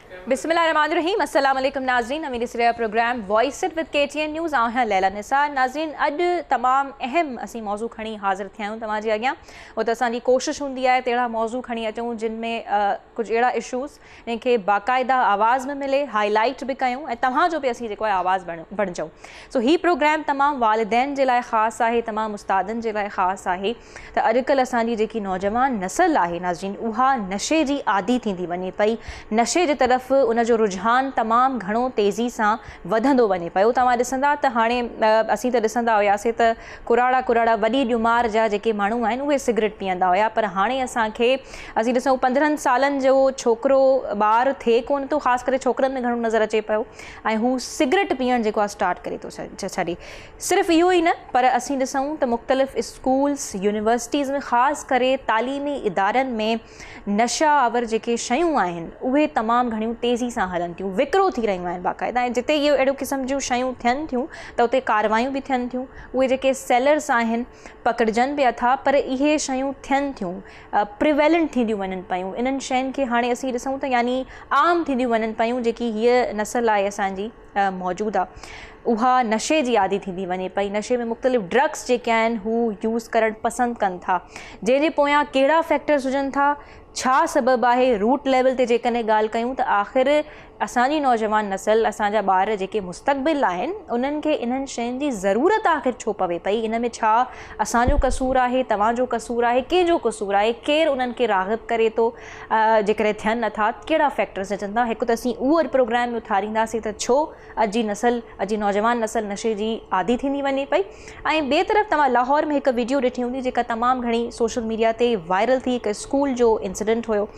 बिस्मिल्लाहिर्रहमानिर्रहीम। अस्सलाम वालेकुम नाज़रीन, अमीर सिरिया program voice it with KTN news आहियां लैला निसार। नाज़रीन, अॼु तमामु अहम असीं मौज़ू खणी हाज़िर थिया आहियूं तव्हांजे अॻियां। उहो त असांजी कोशिशि हूंदी आहे त अहिड़ा मौज़ू खणी अचूं जिन में कुझु अहिड़ा इशूज़ जंहिंखे बाक़ाइदा आवाज़ में मिले, हाईलाइट बि कयूं ऐं तव्हांजो बि असीं जेको आहे आवाज़ बणिजूं। सो हीउ प्रोग्राम तमामु वालिदैन जे लाइ ख़ासि आहे, तमामु उस्तादनि जे लाइ ख़ासि आहे त अॼुकल्ह असांजी जेकी नौजवान नस्ल आहे नाज़रीन, उहा नशे जी आदी थींदी वञे पई। नशे जे तरफ़ उनजो रुझान तमामु घणो तेज़ी सां वधंदो वञे पियो। तव्हां ॾिसंदा त हाणे असीं त ॾिसंदा हुआसीं त कुराड़ा वॾी ॼुमार जा जेके माण्हू आहिनि उहे सिगरेट पीअंदा हुया, पर हाणे असांखे असीं ॾिसूं 15 सालनि जो छोकिरो ॿार थिए कोन थो, ख़ासि करे छोकिरनि में घणो नज़र अचे पियो ऐं हू सिगरेट पीअणु जेको आहे स्टार्ट करे थो छॾे। सिर्फ़ु इहो ई न, पर असीं ॾिसूं त मुख़्तलिफ़ स्कूल्स, यूनिवर्सिटीज़ में ख़ासि करे तालीमी इदारनि में नशा आवर जेके शयूं आहिनि उहे तमामु घणियूं तेज़ी सां हलनि थियूं, विकिरो थी रहियूं आहिनि बाक़ाइदा। ऐं जिते इहो अहिड़ो क़िस्म जूं शयूं थियनि थियूं त उते कार्रवायूं बि थियनि थियूं। उहे जेके सेलर्स आहिनि पकड़जनि बि अथा, पर इहे शयूं थियनि थियूं, प्रिवेलेंट थींदियूं वञनि पियूं। इन्हनि शयुनि खे हाणे असीं ॾिसूं त यानी आम थींदियूं वञनि पियूं। जेकी हीअ नस्ल आहे असांजी मौजूदा, उहा नशे जी आदी थींदी वञे पई। नशे में मुख़्तलिफ़ ड्रग्स जेके आहिनि हू यूज़ करणु पसंदि कनि था, जंहिंजे पोयां कहिड़ा फैक्टर्स हुजनि था, छा सबबु आहे। रूट लेवल ते जेकॾहिं ॻाल्हि कयूं त आख़िर असांजी नौजवान नस्ल, असांजा ॿार जेके मुस्तक़बिल आहिनि, उन्हनि खे इन्हनि शयुनि जी ज़रूरत आख़िर छो पवे पई। इन में छा असांजो कसूरु आहे, तव्हांजो कसूरु आहे, कंहिंजो कसूरु आहे, केरु उन्हनि खे राग़िब करे थो, जेकॾहिं थियनि नथा, कहिड़ा फैक्टर्स अचनि था। हिकु त असीं उहो प्रोग्राम में उथारींदासीं त छो अॼु जी नस्ल, अॼु जी नौजवान नस्ल नशे जी आदी थींदी वञे पई। ऐं ॿिए तरफ़ तव्हां लाहौर में हिकु वीडियो ॾिठी हूंदी जेका तमामु घणी सोशल मीडिया ते वायरल थी। हिकु स्कूल जो इंसिडेंट हुयो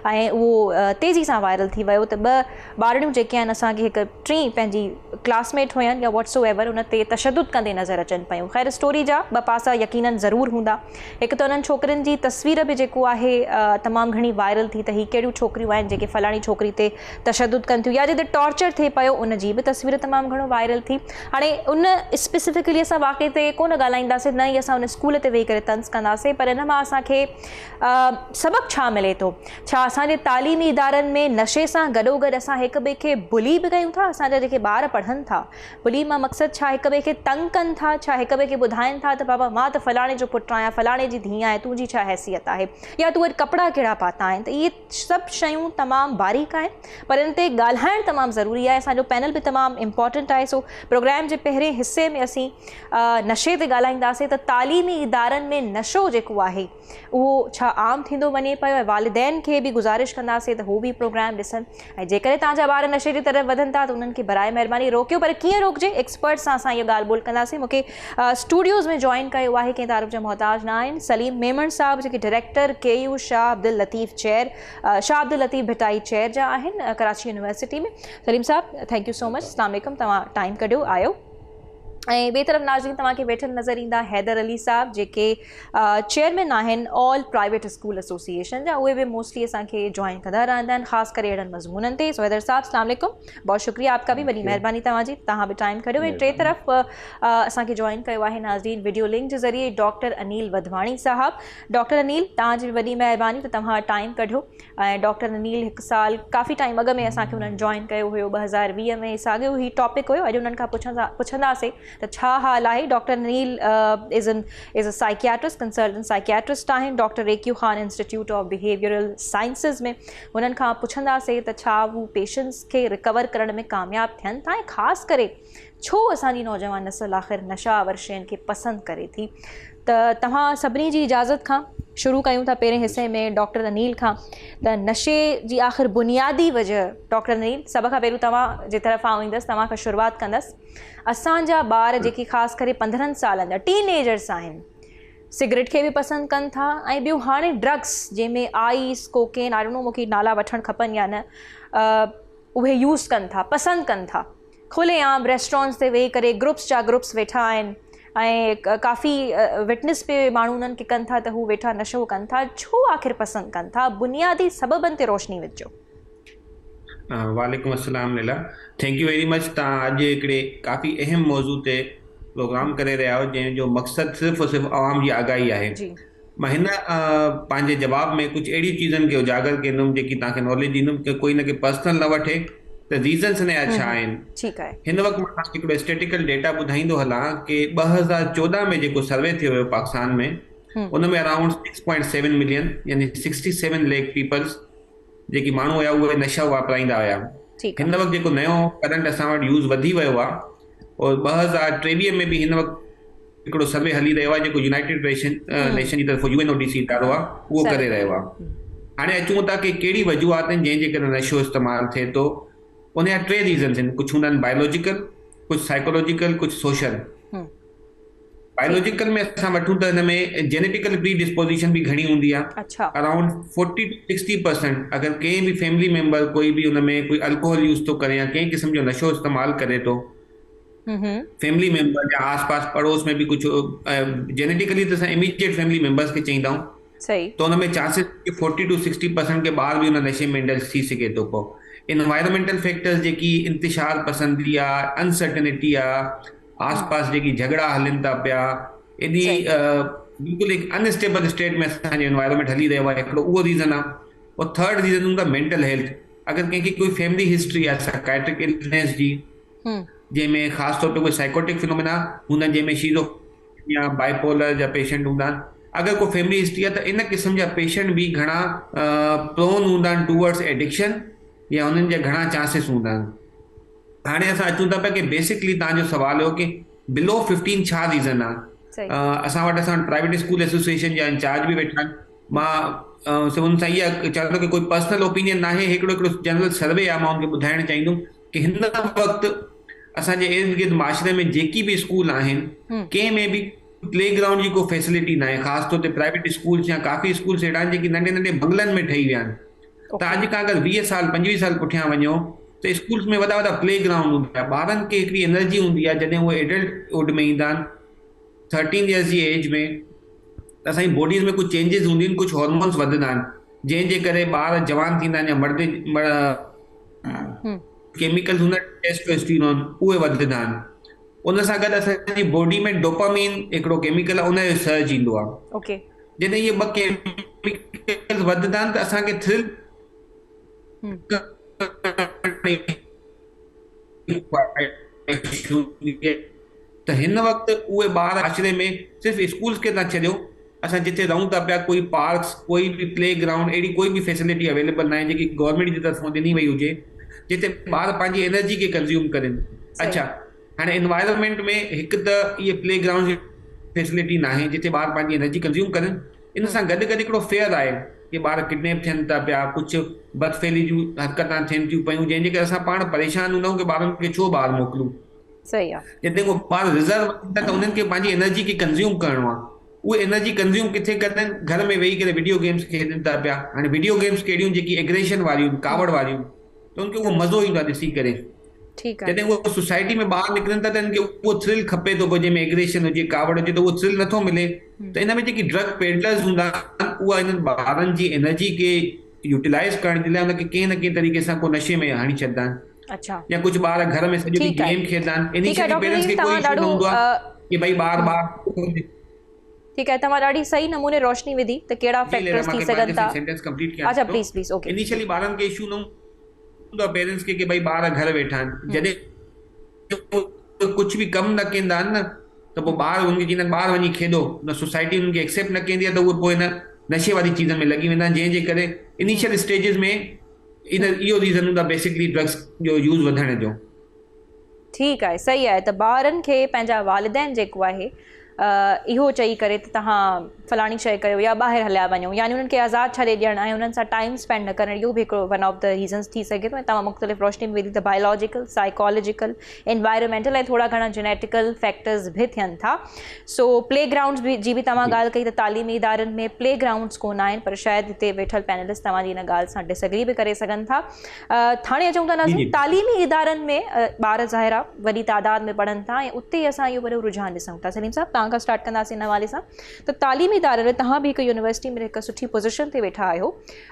ऐं उहो तेज़ी सां वायरल थी वियो त ॿ ॿारड़ियूं जेके आहिनि असांखे हिकु टीं पंहिंजी क्लासमेट हुयनि या व्हाट्सोएवर, उन ते तशदुद कंदे नज़र अचनि पियूं। ख़ैर, स्टोरी जा ॿ पासा यकीनन ज़रूरु हूंदा। हिकु त उन्हनि छोकिरियुनि जी तस्वीर बि जेको आहे तमामु घणी वायरल थी त हीअ कहिड़ियूं छोकिरियूं आहिनि जेके फलाणी छोकिरी ते तशदुद कनि थियूं या जिते टॉर्चर थिए पियो, उनजी बि तस्वीर तमामु घणो वायरल थी। हाणे उन स्पेसिफिकली असां वाक़ई ते कोन ॻाल्हाईंदासीं, न ई असां उन स्कूल ते वेही करे तंज़ कंदासीं, पर इन मां असांखे सबक़ु छा मिले थो। छा असांजे तालीमी इदारनि में नशे सां गॾोगॾु असां हिक ॿिए खे बुली बि कयूं था? असांजा जेके ॿार पढ़नि था, बुली मां मक़सदु छा हिक ॿिए खे तंग कनि था? छा हिक ॿिए खे ॿुधाइनि था त बाबा मां त फलाणे जो पुटु आहियां, फलाणे जी धीउ आहे, तुंहिंजी छा हैसियत आहे, या तूं वटि कपिड़ा कहिड़ा पाता आहिनि? त इहे सभु शयूं तमामु बारीक आहिनि, पर इन ते ॻाल्हाइणु तमामु ज़रूरी आहे। असांजो पैनल बि तमामु इम्पॉर्टेंट आहे। सो प्रोग्राम जे पहिरें हिसे में असीं नशे ते ॻाल्हाईंदासीं त तालीमी इदारनि में नशो जेको आहे उहो छा आम थींदो वञे पियो, ऐं वालिदैन खे बि गुज़ारिश कंदासीं त हू बि प्रोग्राम ॾिसनि। ऐं जेकॾहिं तव्हांजा ॿार नशे जी तरफ़ वधनि था त उन्हनि खे बराए महिरबानी रोकियो, पर कीअं रोकजे, एक्सपर्ट सां असां इहा ॻाल्हि ॿोल कंदासीं। मूंखे स्टूडियोज़ में जॉइन कयो आहे, कंहिं तारीफ़ जा मोहताज न आहिनि, सलीम मेमण साहब जेके director KU Shah Abdul Latif chair, Shah Abdul Latif Bhittai chair जा आहिनि कराची यूनिवर्सिटी में। सलीम साहब, थैंक यू सो मच, अस्सलाम वालेकुम, तव्हां टाइम कढियो आयो। ऐं ॿिए तरफ़ नाज़रीन तव्हांखे वेठल नज़र ईंदा हैदर अली साहब जेके चेयरमैन आहिनि ऑल प्राइवेट स्कूल एसोसिएशन जा। उहे बि मोस्टली असांखे जॉइन कंदा रहंदा आहिनि, ख़ासि करे अहिड़नि मज़मूननि ते। सो हैदर साहब, अस्सलाम वालेकुम, बहुत शुक्रिया आपका भी, वॾी महिरबानी तव्हांजी, तव्हां बि टाइम कढियो। ऐं टे तरफ़ असांखे जॉइन कयो आहे नाज़रीन वीडियो लिंक जे ज़रिए डॉक्टर अनिल वधवाणी साहब। डॉक्टर अनिल, तव्हांजी बि वॾी महिरबानी त तव्हां टाइम कढियो। ऐं डॉक्टर अनिल हिकु साल काफ़ी टाइम अॻु में असांखे उन्हनि जॉइन कयो हुयो, 2020 में। साॻियो ही टॉपिक हुयो, अॼु उन्हनि खां पुछंदासीं त छा हाल आहे। Doctor Anil is a psychiatrist, consultant psychiatrist आहिनि doctor AQ Khan institute of behavioural sciences में। हुननि खां पुछंदासीं त छा हू पेशेंट्स खे रिकवर करण में कामयाबु थियनि था, ऐं ख़ासि करे छो असांजी नौजवान नस्ल आख़िर नशा आवर शयुनि खे पसंदि करे थी। त तव्हां सभिनी जी इजाज़त खां शुरू कयूं था पहिरें हिसे में डॉक्टर अनिल खां, त नशे जी आख़िर बुनियादी वजह। डॉक्टर अनिल, सभ खां पहिरियों तव्हां जे तरफ़ आउं ईंदसि, तव्हां खां शुरूआति कंदसि। असांजा ॿार जेके ख़ासि करे 15 सालनि जा टीनेजर्स आहिनि, सिगरेट खे बि पसंदि कनि था, ऐं ॿियूं हाणे ड्रग्स जंहिंमें ice, cocaine, I don't know मूंखे नाला वठणु खपनि या न, उहे यूज़ कनि था, पसंदि कनि था। खुलेआम रेस्टोरेंट्स ते वेही करे ग्रुप्स जा ग्रुप्स वेठा आहिनि, ऐं काफ़ी विटनेस पे माण्हू उन्हनि खे कनि था त हू वेठा नशो कनि था। छो आख़िर पसंदि कनि था? बुनियादी सबबनि ते रोशनी विझो। वालेकुम अस्सलाम Laila, thank U very much. तव्हां अॼु हिकिड़े काफ़ी अहम मौज़ू ते प्रोग्राम करे रहिया आहियो, जंहिंजो मक़सदु सिर्फ़ु और सिर्फ़ु आवाम जी आगाही आहे। मां हिन पंहिंजे जवाब में कुझु अहिड़ी चीज़नि खे उजागर कंदुमि जेकी तव्हांखे नॉलेज ॾींदुमि की कोई हिनखे पर्सनल न वठे त रीज़न्स हिन जा छा आहिनि। ठीकु आहे। हिन वक़्तु मां तव्हांखे हिकिड़ो स्टेटिकल डेटा ॿुधाईंदो हलां कि 2014 में जेको सर्वे थियो हुयो पाकिस्तान में उन में अराउंड 6.7 मिलियन यानी 67 लाख पीपल्स जेकी माण्हू हुया उहे नशा वापराईंदा हुया। ठीकु हिन वक़्तु जेको नयो करंट असां वटि यूज़ वधी वियो आहे और 2023 में बि हिन वक़्तु हिकिड़ो सर्वे हली रहियो आहे जेको यूनाइटेड नेशन जी तरफ़ UNODC इदारो आहे उहो करे रहियो आहे। हाणे अचूं था कि कहिड़ी वजूहात आहिनि जंहिंजे करे नशो इस्तेमालु थिए थो। उन जा 3 रीज़न्स आहिनि, कुझु हूंदा आहिनि बायोलॉजिकल, कुझु साइकोलॉजिकल, कुझु सोशल। बायोलॉजिकल में असां वठूं त हिन में जेनेटिकल प्री डिस्पोजिशन बि घणी हूंदी आहे। अराउंड 40 to 60% अगरि कंहिं बि फैमिली मेंबर कोई बि हुन में कोई अल्कोहल यूज़ थो करे या कंहिं क़िस्म जो नशो इस्तेमालु करे थो, फैमिली मेंबर या आसपास पड़ोस में भी कुछ जेनेटिकली तो इमीडिएट फैमिली मेंबर्स के चाहिए हूँ सही तो उनमें चांसेस 40 to 60% के बाद भी उन नशे में इंडल्ज थी सके तो को इन्वायरमेंटल फैक्टर्स जेकी इंतशार पसंदी आ अनसर्टेनिटी आ आसपास जेकी झगड़ा हलन था पिया एडी बिल्कुल एक अनस्टेबल स्टेट में असांजो एनवायरमेंट हली रहियो आहे हिकिड़ो उहो रीज़न आहे। और थर्ड रीज़न हूंदो आहे मेंटल हेल्थ। अगरि कंहिंखे कोई फैमिली हिस्ट्री आहे साइकाइट्रिक इलनेस जी जंहिंमें ख़ासि तौर पे कोई साइकोटिक फिनोमिना हूंदा आहिनि जंहिंमें शीरो या बाइपोलर जा पेशेंट हूंदा आहिनि, अगरि को फैमिली हिस्ट्री आहे त इन क़िस्म जा पेशेंट भी घणा प्रोन हूंदा आहिनि टूवर्ड्स एडिक्शन या उन्हनि जा घणा चांसिस हूंदा आहिनि। हाणे असां अचूं था पिया कि बेसिकली तव्हांजो सुवाल हुयो कि बिलो 15 छा रीज़न आहे। असां वटि प्राइवेट स्कूल एसोसिएशन जा इंचार्ज बि वेठा आहिनि। मां हुन सां इहा चवंदो कि कोई पर्सनल ओपिनियन नाहे, हिकिड़ो जनरल सर्वे आहे। मां हुनखे ॿुधाइणु चाहींदुमि कि हिन वक़्तु असांजे इर्द गिर्द माशरे में जेकी भी स्कूल आहिनि कंहिं में भी प्ले ग्राउंड की कोई फैसिलिटी ना आहे। ख़ासि तौर ते प्राइवेट स्कूल्स या काफ़ी स्कूल्स अहिड़ा आहिनि जेकी नंढे नंढे बंगलनि में ठही विया आहिनि। त अॼु खां अगरि 20 साल 25 साल पुठियां वञो त स्कूल्स में वॾा वॾा प्ले ग्राउंड हूंदा आहे। ॿारनि खे हिकिड़ी एनर्जी हूंदी आहे जॾहिं उहे एडल्टहुड में ईंदा आहिनि 13 इयर्स जी एज में त असांजी बॉडीज़ में कुझु चेंजिस हूंदियूं आहिनि, कुझु हॉर्मोन्स वधंदा आहिनि जंहिंजे करे ॿार जवान थींदा आहिनि या केमिकल्स हूंदा आहिनि टेस्टोस्टेरोन उहे वधंदा आहिनि। उन सां गॾु असांजी बॉडी में डोपामाइन हिकिड़ो केमिकल आहे उनजो सर्ज ईंदो आहे। जॾहिं इहे ॿ केमिकल्स वधंदा आहिनि त असांखे थ्रिल त हिन वक़्तु उहे ॿार आशिरे में सिर्फ़ु स्कूल्स खे न छॾियो, असां जिथे रहूं था पिया कोई पार्क्स कोई भी प्ले ग्राउंड अहिड़ी कोई भी फैसिलिटी अवेलेबल न आहे जेकी गवर्नमेंट जी तरफ़ां ॾिनी वई हुजे जिथे ॿार पंहिंजी एनर्जी खे कंज़्यूम कनि। अच्छा हाणे एनवायरमेंट में हिकु त इहे प्ले ग्राउंड जी फैसिलिटी न आहे जिथे ॿार पंहिंजी एनर्जी कंज़्यूम कनि। इन सां गॾु गॾु हिकिड़ो फेयर आहे कि ॿार किडनैप थियनि था पिया, कुझु बदफेली जूं हरकतां थियनि थियूं पियूं जंहिंजे करे असां पाण परेशान हूंदा आहियूं कि ॿारनि खे छो ॿाहिरि मोकिलूं। सही आहे। जिते को ॿार रिज़र्व त उन्हनि खे पंहिंजी एनर्जी खे कंज़्यूम करिणो आहे। उहे एनर्जी कंज़्यूम किथे कंदा आहिनि, घर में वेही करे वीडियो गेम्स खेॾनि था पिया। हाणे वीडियो गेम्स कहिड़ियूं जेकी एग्रेशन वारियूं कावड़ वारियूं त उनखे उहो मज़ो ईंदो आहे ॾिसी करे। जॾहिं उहो सोसाइटी में ॿाहिरि निकिरनि था त इनखे उहो थ्रिल खपे थो पियो जंहिंमें एग्रेशन हुजे कावड़ हुजे त उहो थ्रिल नथो मिले। त इन में जेकी ड्रग पेडलर्स हूंदा आहिनि उहा इन्हनि ॿारनि जी एनर्जी खे यूटिलाइज़ करण जे लाइ उनखे कंहिं न कंहिं तरीक़े सां को नशे में हणी छॾंदा आहिनि। या कुझु ॿार घर में सॼो ॾींहुं गेम खेॾंदा आहिनि। इनिशियली पेरेंट्स खे कोई इशू न हूंदो आहे कि भई ॿार ठीक है, तव्हां ॾाढी सही नमूने रोशनी विधी त कहिड़ा फैक्टर्स थी सघनि था। अच्छा प्लीज प्लीज ओके। इनिशियली ॿारनि खे इशू न हूंदो आहे पेरेंट्स खे कि भई ॿार घर वेठा आहिनि, जॾहिं कुझु बि कमु न कंदा आहिनि न त पोइ ॿार हुनखे चवंदा आहिनि ॿाहिरि वञी खेॾो, न सोसाइटी हुनखे एक्सेप्ट न कंदी आहे त उहे पोइ हिन नशे वारी चीज़नि में लॻी वेंदा आहिनि जंहिंजे करे इनिशियल स्टेजिस में इहो रीज़न हूंदो आहे बेसिकली ड्रग्स जो यूज़ वधण जो। ठीकु आहे, सही आहे। त ॿारनि खे पंहिंजा वालिदैन जेको आहे इहो चई करे त तव्हां फलाणी शइ कयो या ॿाहिरि हलिया वञो यानी उन्हनि खे आज़ादु छॾे ॾियणु ऐं उन्हनि सां टाइम स्पेंड न करणु, इहो बि हिकिड़ो वन ऑफ द रीज़न्स थी सघे थो। ऐं तव्हां मुख़्तलिफ़ रोशनी में विधी त बायोलॉजिकल, साइकोलॉजिकल, एनवायरमेंटल ऐं थोरा घणा जेनेटिकल फैक्टर्स बि थियनि था। सो प्ले ग्राउंड्स जी बि तव्हां ॻाल्हि कई त तालीमी इदारनि में प्ले ग्राउंड्स कोन आहिनि, पर शायदि हिते वेठल पैनलिस्ट तव्हांजी हिन ॻाल्हि सां डिसएग्री बि करे सघनि था। हाणे अचूं था नाज़रीन, तालीमी इदारनि में ॿार ज़ाहिर आहे वॾी तादाद में पढ़नि था ऐं उते असां इहो वॾो रुझान ॾिसूं था। सलीम साहब तव्हां खां स्टार्ट कंदासीं हिन हवाले सां। त तालीमी इदारे में तव्हां बि हिकु यूनिवर्सिटी में हिकु सुठी पोज़ीशन ते वेठा आहियो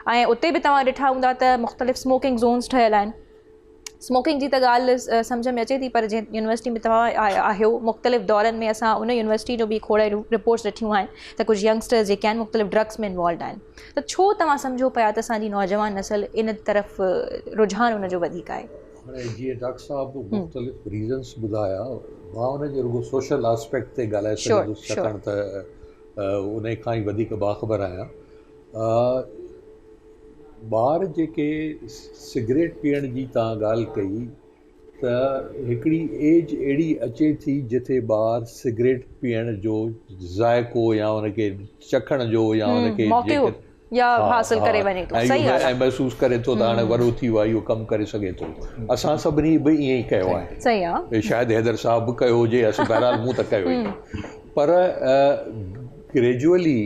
ऐं उते बि तव्हां ॾिठा हूंदा त मुख़्तलिफ़ स्मोकिंग ज़ोन्स ठहियल आहिनि स्मोकिंग जी त ॻाल्हि सम्झ में अचे थी, पर जीअं यूनिवर्सिटी में तव्हां आहियो, मुख़्तलिफ़ दौरनि में असां उन यूनिवर्सिटी जो बि खोड़ रिपोर्ट्स ॾिठियूं आहिनि त कुझु यंगस्टर्स जेके आहिनि मुख़्तलिफ़ ड्रग्स में इन्वॉल्व आहिनि, त छो तव्हां सम्झो पिया त असांजी नौजवान नसल इन तरफ़ रुझान उनजो वधीक आहे? हाणे जीअं डॉक्टर साहब मुख़्तलिफ़ रीज़न्स ॿुधाया, मां हुनजे रुॻो सोशल आस्पेक्ट ते ॻाल्हाए सघंदुसि, छाकाणि त उन खां ई वधीक बाख़बर आहियां। ॿार जेके सिगरेट पीअण जी तव्हां ॻाल्हि कई, त हिकिड़ी एज अहिड़ी अचे थी जिथे ॿार सिगरेट पीअण जो ज़ाइक़ो या हुनखे चखण जो या हुनखे या हासिल करे वञे थो, सही आहे, ऐं महसूसु करे थो त हाणे वॾो थी वियो आहे, इहो कमु करे सघे थो। असां सभिनी बि ईअं ई कयो आहे, सही आहे, शायदि हैदर साहब बि कयो हुजे, असां बहरहाल मूं त कयो ई। पर ग्रेजुअली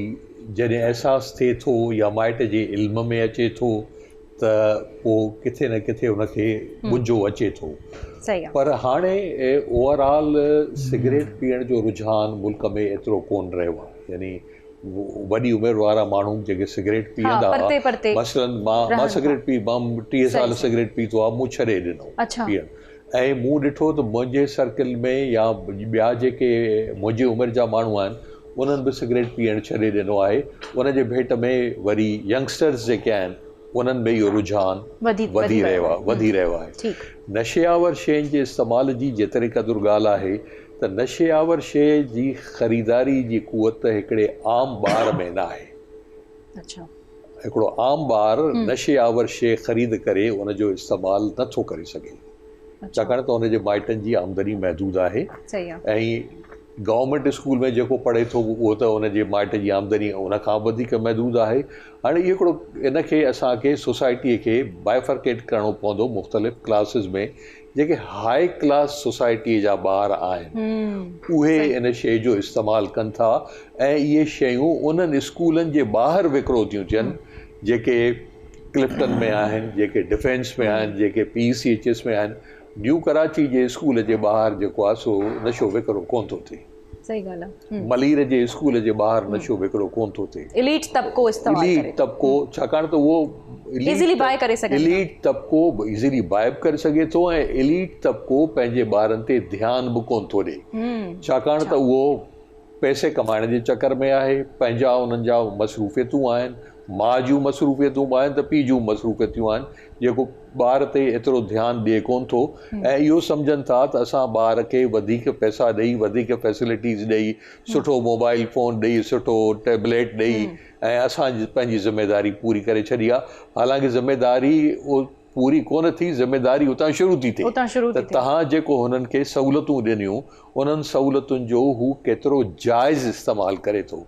जॾहिं अहसासु थिए थो या माइट जे इल्म में अचे थो त पोइ किथे न किथे हुनखे मुंझो अचे थो। पर हाणे ओवरऑल सिगरेट पीअण जो रुझान मुल्क में एतिरो कोन रहियो आहे, यानी वॾी उमिरि वारा माण्हू जेके सिगरेट पीअंदा हुआ, मसलन मां सिगरेट मां 30 साल सिगरेट पीतो आहे, मूं छॾे ॾिनो पीअण, ऐं मूं ॾिठो त मुंहिंजे सर्किल में या ॿिया जेके मुंहिंजी उमिरि जा माण्हू आहिनि उन्हनि बि सिगरेट पीअण छॾे ॾिनो आहे। उनजे भेट में वरी यंगस्टर्स जेके आहिनि उन्हनि में इहो रुझान वधी रहियो आहे। नशेआवर शयुनि जे इस्तेमाल जी जेतिरे क़दुरु ॻाल्हि आहे त नशेआवर शइ जी ख़रीदारी जी कुवत हिकिड़े आम ॿार में न आहे। हिकिड़ो आम ॿार नशेआवर शइ ख़रीद करे उनजो इस्तेमालु नथो करे सघे, छाकाणि त हुनजे माइटनि जी आमदनी महदूद आहे, ऐं गवर्नमेंट स्कूल में जेको पढ़े थो उहो त हुनजे माइट जी आमदनी उनखां वधीक महदूद आहे। हाणे इहो हिकिड़ो इनखे असांखे सोसाइटीअ खे बाइफर्केट करिणो पवंदो मुख़्तलिफ़ क्लासिस में। जेके हाई क्लास सोसाइटीअ जा ॿार आहिनि उहे इन शइ जो इस्तेमालु कनि था, ऐं इहे शयूं उन्हनि स्कूलनि जे ॿाहिरि विकिरो थियूं थियनि, जेके क्लिफ्टन में आहिनि, जेके डिफेंस में आहिनि, जेके PCHS में आहिनि। न्यू कराची जे स्कूल जे ॿाहिरि जेको आहे सो नशो विकिरो कोन थो थिए, सही ॻाल्हि आहे। मलीर जे स्कूल जे ॿाहिरि नशो विकिरो कोन थो थिए, एलीट तबिको, छाकाणि त उहो एलीट तबिको इज़ीली बाइब करे सघे थो, ऐं एलीट तबिको पंहिंजे ॿारनि ते ध्यानु बि कोन थो ॾिए, छाकाणि त उहो पैसे कमाइण जे चकर में आहे, पंहिंजा उन्हनि जा मसरूफ़ियतूं आहिनि, माउ जूं मसरूफ़ियतूं आहिनि त पीउ जूं मसरूफ़ियतूं आहिनि, जेको ॿार ते एतिरो ध्यानु ॾिए कोन थो, ऐं इहो सम्झनि था त असां ॿार खे वधीक पैसा ॾेई, वधीक फैसिलिटीज़ ॾेई, सुठो मोबाइल फ़ोन ॾेई, सुठो टैबलेट ॾेई, ऐं असां पंहिंजी ज़िमेदारी पूरी करे छॾी आहे। हालांकि ज़िमेदारी पूरी कोन थी, ज़िमेदारी उतां शुरू थी थिए, त तव्हां जेको हुननि खे सहूलियतूं ॾिनियूं उन्हनि सहूलियतुनि जो हू केतिरो जाइज़ इस्तेमालु करे थो,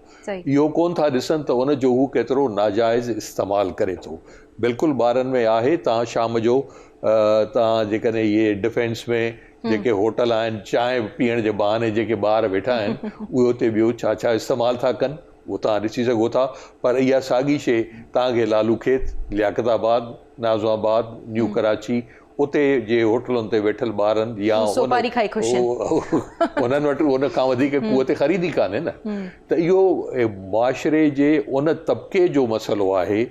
इहो कोन था ॾिसनि त उनजो हू केतिरो नाजाइज़ इस्तेमालु करे थो। बिल्कुलु ॿारनि में आहे, तव्हां शाम जो तव्हां जेकॾहिं इहे डिफेंस में जेके होटल आहिनि, चांहि पीअण जे बहाने जेके ॿार वेठा आहिनि उहे उते ॿियो छा छा इस्तेमालु था कनि उहो तव्हां ॾिसी सघो था। पर इहा साॻी शइ तव्हांखे लालू खेत, लियाकताबाद, नाज़िमाबाद, न्यू कराची उते जे होटलुनि ते वेठल ॿारनि या उन्हनि वटि उन खां वधीक कुवत ख़रीदी कान्हे न, त इहो मुआशिरे जे उन तबिके जो मसइलो आहे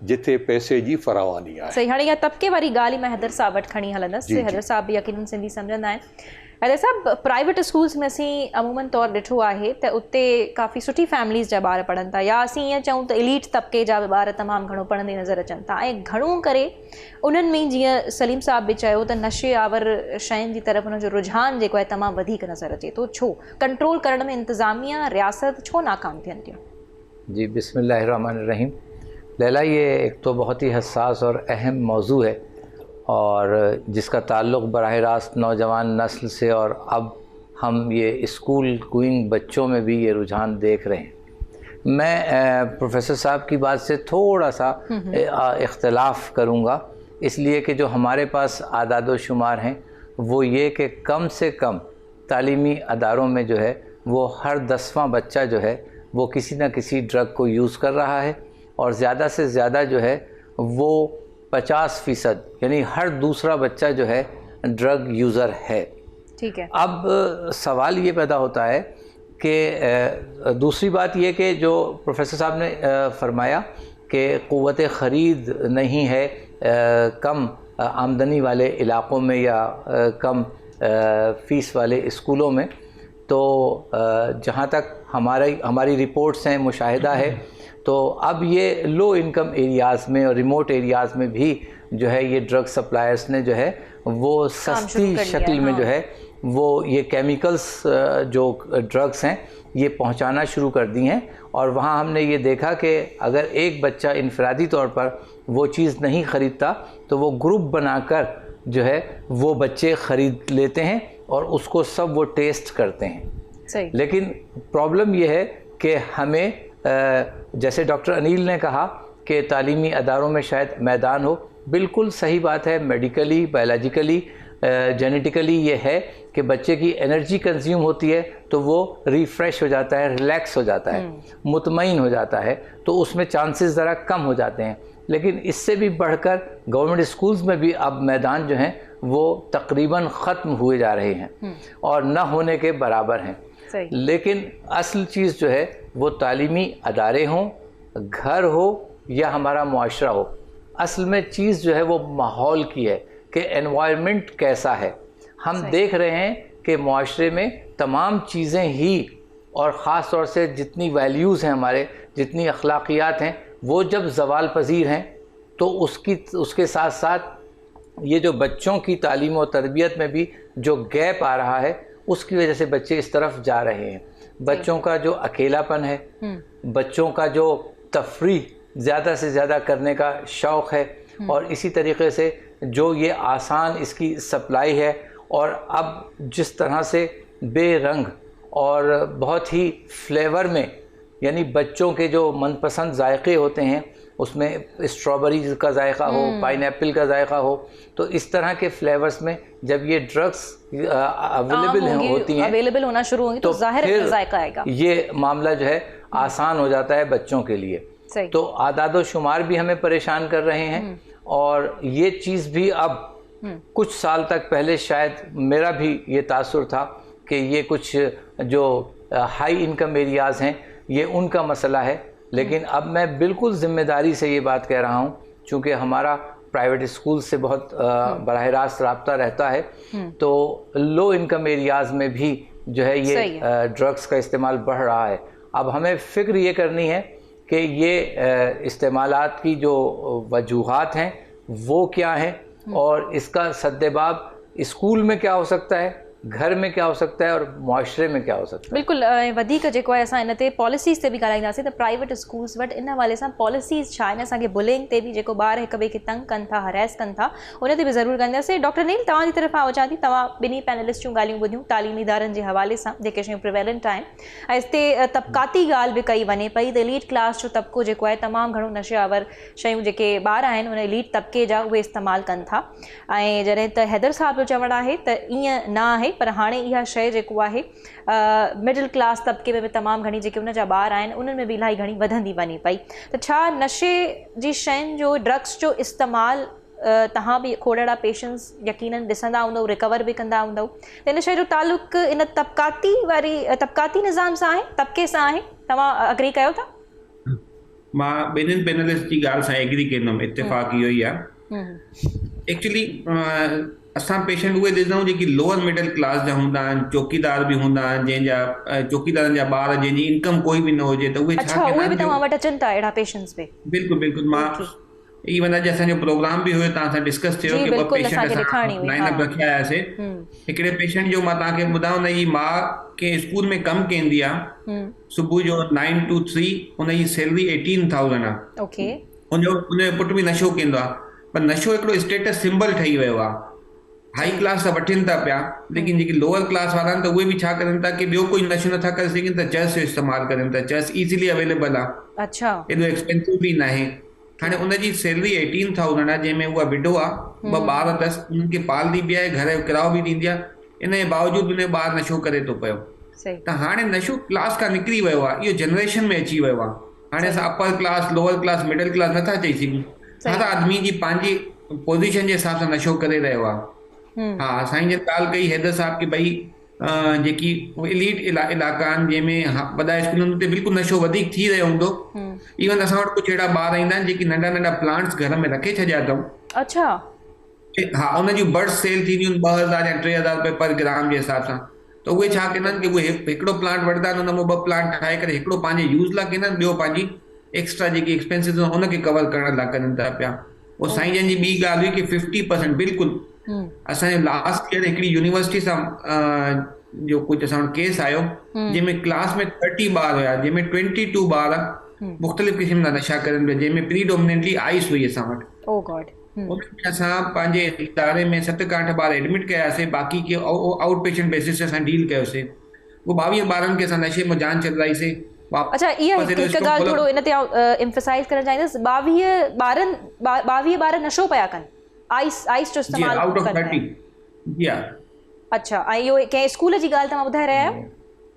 जिथे पैसे जी फरावानी आहे। सही, हाणे इहा तबिके वारी ॻाल्हि मां हैदर साहब वटि खणी हलंदसि, हैदर साहब बि यकीनन सिंधी सम्झंदा आहिनि। हैदर साहब, प्राइवेट स्कूल्स में असीं अमूमन तौरु ॾिठो आहे त उते काफ़ी सुठी फैमिलीज़ जा ॿार पढ़नि था, या असीं ईअं चऊं त एलीट तबिके जा बि ॿार तमामु घणो पढ़ंदे नज़र अचनि था, ऐं घणो करे उन्हनि में जीअं सलीम साहब बि चयो त नशे आवर शयुनि जी तरफ़ उनजो रुझान जेको आहे तमामु वधीक नज़र अचे थो। छो कंट्रोल करण में इंतज़ामिया, रियासत छो नाकाम थियनि थियूं? जी, बिस्मिल्लाहिर्रहमानिर्रहीम। लैला, ये एक तो बहुत ही हसास और अहम मौजू है और जिसका ताल्लुक़ बराह रास्त नौजवान नस्ल से, और अब हम ये स्कूल गोइंग बच्चों में भी ये रुझान देख रहे हैं। मैं प्रोफेसर साहब की बात से थोड़ा सा इख्तलाफ करूँगा, इसलिए कि जो हमारे पास आदाद व शुमार हैं वो ये कि कम से कम तालीमी अदारों में जो है वो हर 10वां बच्चा जो है वो किसी न किसी ड्रग को यूज़ कर रहा है, और ज़्यादा से ज़्यादा जो है वो 50% यानी हर दूसरा बच्चा जो है ड्रग यूज़र है। ठीक है। अब सवाल ये पैदा होता है कि दूसरी बात ये कि जो प्रोफेसर साहब ने फरमाया कि क़ुव्वत ख़रीद नहीं है, कम आमदनी वाले इलाक़ों में या कम फ़ीस वाले स्कूलों में। तो जहाँ तक हमारी रिपोर्ट्स हैं, मुशाहिदा है, तो अब ये लो इनकम एरियाज़ में और रिमोट एरियाज़ में भी जो है ये ड्रग सप्लायर्स ने जो है वो सस्ती शक्ल में जो है वो ये केमिकल्स जो ड्रग्स हैं ये पहुंचाना शुरू कर दी हैं। और वहाँ हमने ये देखा कि अगर एक बच्चा इनफरादी तौर पर वो चीज़ नहीं ख़रीदता तो वो ग्रुप बनाकर जो है वो बच्चे ख़रीद लेते हैं और उसको सब वो टेस्ट करते हैं। सही। लेकिन प्रॉब्लम ये है कि हमें जैसे डॉक्टर अनिल ने कहा कि तालीमी अदारों में शायद मैदान हो, बिल्कुल सही बात है। मेडिकली, बायोलॉजिकली, जेनेटिकली ये है कि बच्चे की एनर्जी कंज्यूम होती है तो वो रिफ़्रेश हो जाता है, रिलैक्स हो जाता है, मुतमईन हो जाता है, तो उसमें चांसेस ज़रा कम हो जाते हैं। लेकिन इससे भी बढ़कर गवर्नमेंट स्कूल्स में भी अब मैदान जो हैं वो तकरीबन ख़त्म हुए जा रहे हैं और न होने के बराबर हैं। लेकिन असल चीज़ जो है वो तालीमी अदारे हों, घर हो या हमारा मुआशरा हो, असल में चीज़ जो है वो माहौल की है कि एनवायरनमेंट कैसा है। हम देख रहे हैं कि मुआशरे में तमाम चीज़ें ही और ख़ास तौर से जितनी वैल्यूज़ हैं हमारे, जितनी अखलाकियात हैं, वो जब ज़वाल पजीर हैं तो उसके साथ साथ ये जो बच्चों की तालीम और तरबियत में भी जो गैप आ रहा है उसकी वजह से बच्चे इस तरफ जा रहे हैं। बच्चों का जो अकेलापन है, बच्चों का जो तफरीह ज़्यादा से ज़्यादा करने का शौक़ है, और इसी तरीके से जो ये आसान इसकी सप्लाई है, और अब जिस तरह से बेरंग और बहुत ही फ्लेवर में, यानी बच्चों के जो मनपसंद जायके होते हैं उसमें स्ट्रॉबेरी का जायका हो, पाइनएप्पल का जायका हो, तो इस तरह के फ्लेवर्स में जब ये ड्रग्स अवेलेबल होना शुरू होंगी तो ज़ाहिर है जायका आएगा। ये मामला जो है आसान हो जाता है बच्चों के लिए। तो आदाद शुमार भी हमें परेशान कर रहे हैं, और ये चीज़ भी अब कुछ साल तक पहले शायद मेरा भी ये तासुर था कि ये कुछ जो हाई इनकम एरियाज़ हैं ये उनका मसला है, लेकिन अब मैं बिल्कुल ज़िम्मेदारी से ये बात कह रहा हूँ, चूँकि हमारा प्राइवेट स्कूल से बहुत बराह रास्त रब्ता रहता है, तो लो इनकम एरियाज़ में भी जो है ये ड्रग्स का इस्तेमाल बढ़ रहा है। अब हमें फ़िक्र ये करनी है कि ये इस्तेमालात की जो वजूहात हैं वो क्या हैं, और इसका सद्देबाब स्कूल में क्या हो सकता है, घर में क्या हो सकता है, और मुआशरे में क्या हो सकता है। बिल्कुल वधीक जेको आहे असां इन ते पॉलिसीज़ ते बि ॻाल्हाईंदासीं त प्राइवेट स्कूल्स वटि इन हवाले सां पॉलिसीज़ छा आहिनि, असांखे बुलिंग ते बि जेको ॿार हिक ॿिए खे तंग कनि था, हरेस कनि था, उन ते बि ज़रूरु ॻाल्हाईंदासीं। डॉक्टर नील, तव्हांजी तरफ़ां अचां थी, तव्हां ॿिन्ही पैनलिस्ट जूं ॻाल्हियूं ॿुधियूं तालीमी इदारनि जे हवाले सां जेके शयूं प्रिवेलेंट आहिनि, ऐं हिते तबक़ाती ॻाल्हि बि कई वञे पई त एलीट क्लास जो तबिको जेको आहे तमामु घणो नशेआवर शयूं जेके ॿार आहिनि उन एलीट तबिके जा उहे इस्तेमालु कनि था। ऐं जॾहिं त हैदर साहब जो चवणु आहे त ईअं न आहे, पर हाणे इहा शइ जेको आहे मिडिल क्लास तबिके में बि तमामु घणी जेके उन जा ॿार आहिनि उन्हनि में बि इलाही घणी वधंदी वञे पई। त छा नशे जी शयुनि जो, ड्रग्स जो इस्तेमालु तव्हां बि खोड़ड़ा पेशेंट्स यकीनन ॾिसंदा हूंदव, रिकवर बि कंदा हूंदव, त इन शइ जो तालुक़ इन तबक़ाती निज़ाम सां आहे, तबिके सां आहे, तव्हां अग्री कयो था? मां ॿिन्हिनि पैनलिस्ट जी ॻाल्हि सां एग्री कंदुमि, इत्तेफ़ाक़ इहो ई आहे। एक्चुअली असां पेशेंट उहे ॾिसंदा आहियूं जेकी लोअर मिडिल क्लास जा हूंदा आहिनि, चौकीदार बि हूंदा आहिनि, जंहिंजा चौकीदारनि जा ॿार जंहिंजी इनकम कोई बि न हुजे, त उहे छा उहे बि तव्हां वटि अचनि था अहिड़ा पेशेंट्स बि? बिल्कुलु बिल्कुलु। मां इवन अॼु असांजो प्रोग्राम बि हुयो, तव्हां सां डिस्कस थियो कि ॿ पेशेंट असां लाइनअप रखिया हुयासीं। हिकिड़े पेशेंट जो मां तव्हांखे ॿुधायां, हुनजी माउ के स्कूल में कमु कंदी आहे, सुबुह जो 9 to 3, हुनजी सैलरी 18,000 आहे। उनजो पुटु बि नशो कंदो आहे, पर नशो हिकिड़ो स्टेटस सिंबल ठही वियो आहे। हाई क्लास त वठनि था पिया, लेकिन जेकी लोअर क्लास वारा आहिनि त उहे बि छा करनि था कि ॿियो कोई नशो नथा करे सघनि त चर्स जो इस्तेमालु करनि था। चर्स इज़िली अवेलेबल आहे, एॾो एक्सपेंसिव बि न आहे। हाणे उनजी सैलरी 18,000 आहे, जंहिंमें उहा विडो आहे, 2 ॿार अथसि, उन्हनि खे पालदी बि आहे, घर जो किरायो बि ॾींदी आहे, इन जे बावजूदि उन ॿारु नशो करे थो पियो। त हाणे नशो क्लास खां निकिरी वियो आहे, इहो जनरेशन में अची वियो आहे। हाणे असां upper class, lower class, middle class नथा चई सघूं। हर आदमी जी पंहिंजी पोज़ीशन जे हिसाब सां नशो करे रहियो आहे। हा, साईं जन ॻाल्हि कई हैदर साहब की भई जेकी एलीट इलाइक़ा आहिनि जंहिंमें वॾा स्कूलनि ते बिल्कुलु नशो वधीक थी रहियो हूंदो। इवन असां वटि कुझु अहिड़ा ॿार ईंदा आहिनि जेकी नंढा नंढा प्लांट्स घर में रखे छॾिया अथऊं। अच्छा। हा उन जूं बर्ड्स सेल थींदियूं आहिनि 2000 या 3000 रुपए पर ग्राम जे हिसाब सां। त उहे छा कंदा आहिनि कि उहे हिकिड़ो प्लांट वठंदा आहिनि, उन मां 2 प्लांट ठाहे करे हिकिड़ो पंहिंजे यूज़ लाइ कंदा आहिनि, ॿियो पंहिंजी एक्स्ट्रा जेकी एक्सपेंसिस उनखे कवर करण लाइ कनि था पिया। पोइ साईं जन जी ॿी ॻाल्हि हुई कि 50% बिल्कुलु असांजे लास्ट ईयर हिकिड़ी यूनिवर्सिटी सां जो कुझु असां वटि केस आयो जंहिंमें क्लास में 30 ॿार हुया, जंहिंमें 22 ॿार मुख़्तलिफ़ क़िस्म जा नशा करनि पिया, जंहिंमें प्रीडोमिनेंटली आइस हुई असां वटि। ओ गॉड। उनमें असां पंहिंजे इदारे में 7 का 8 ॿार एडमिट कयासीं, बाक़ी के आउट पेशेंट बेसिस ते असां डील कयोसीं। वो 22 ॿारनि खे असां नशे में जान छॾाईसीं। अच्छा, इहा हिकु ॻाल्हि थोरो इन ते एम्फसाइज़ करणु चाहींदुसि, 22 ॿार नशो पिया कनि, आइस जो इस्तेमालु आउट ऑफ कनि 30। जी हा। अच्छा, ऐं इहो कंहिं स्कूल जी ॻाल्हि तव्हां ॿुधाए रहिया आहियो?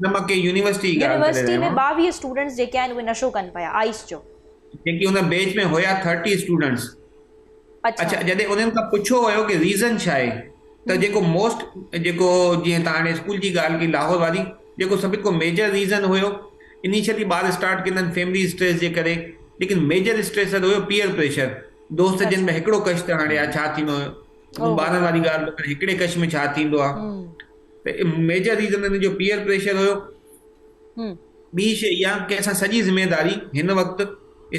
न, मां कंहिं यूनिवर्सिटी में 22 स्टूडेंट्स जेके आहिनि उहे नशो कनि पिया आइस जो, जेकी हुन बैच में हुया 30 स्टूडेंट्स। अच्छा, जॾहिं उन्हनि खां पुछो वियो कि रीज़न छा आहे, त जेको जीअं तव्हां हाणे स्कूल जी ॻाल्हि की लाहौर वारी, जेको सभिनि खां मेजर रीज़न हुयो, इनिशियली ॿार स्टार्ट कंदा आहिनि फैमिली स्ट्रेस जे करे, लेकिन मेजर स्ट्रेसर हुयो पीयर प्रेशर। दोस्त जिन में हिकिड़ो कश त हाणे छा थींदो हुयो, ॿारनि वारी ॻाल्हि, हिकिड़े कश में छा थींदो आहे, त मेजर रीज़न हिन जो पीयर प्रेशर हुयो। ॿी शइ इहा कि असां सॼी ज़िम्मेदारी हिन वक़्तु